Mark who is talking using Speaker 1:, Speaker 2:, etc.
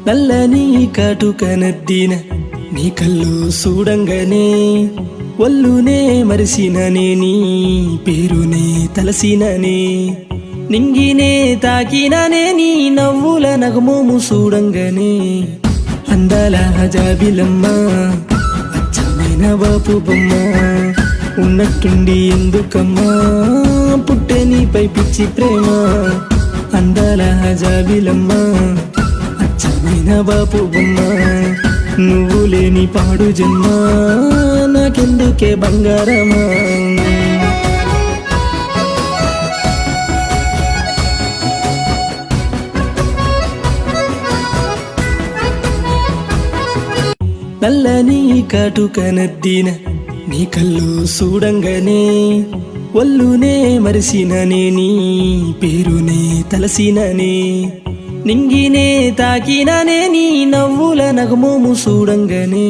Speaker 1: నల్లని కాటుక నద్దిన నీ కళ్ళు చూడంగానే ఒళ్ళునే మరిసిననే నీ పేరునే తలసిననే నింగినే తాకిననే నీ నవ్వుల నగమోము చూడంగానే అందాల జాబిలమ్మ అచ్చమైన బాపు బొమ్మ ఉన్నట్టుండి ఎందుకమ్మా పుట్టే నీపై పిచ్చి ప్రేమ అందాల జాబిలమ్మ అచ్చమైన బాపు బొమ్మ నువ్వు లేని పాడు జన్మ నాకెందుకే బంగారమా నల్లని కాటుక నద్దిన నీ కళ్ళు చూడంగానే ఒళ్ళునే మరిసిననే నీ పేరునే తలసిననే నింగినే తాకిననే నీ నవ్వుల నగమోము చూడంగానే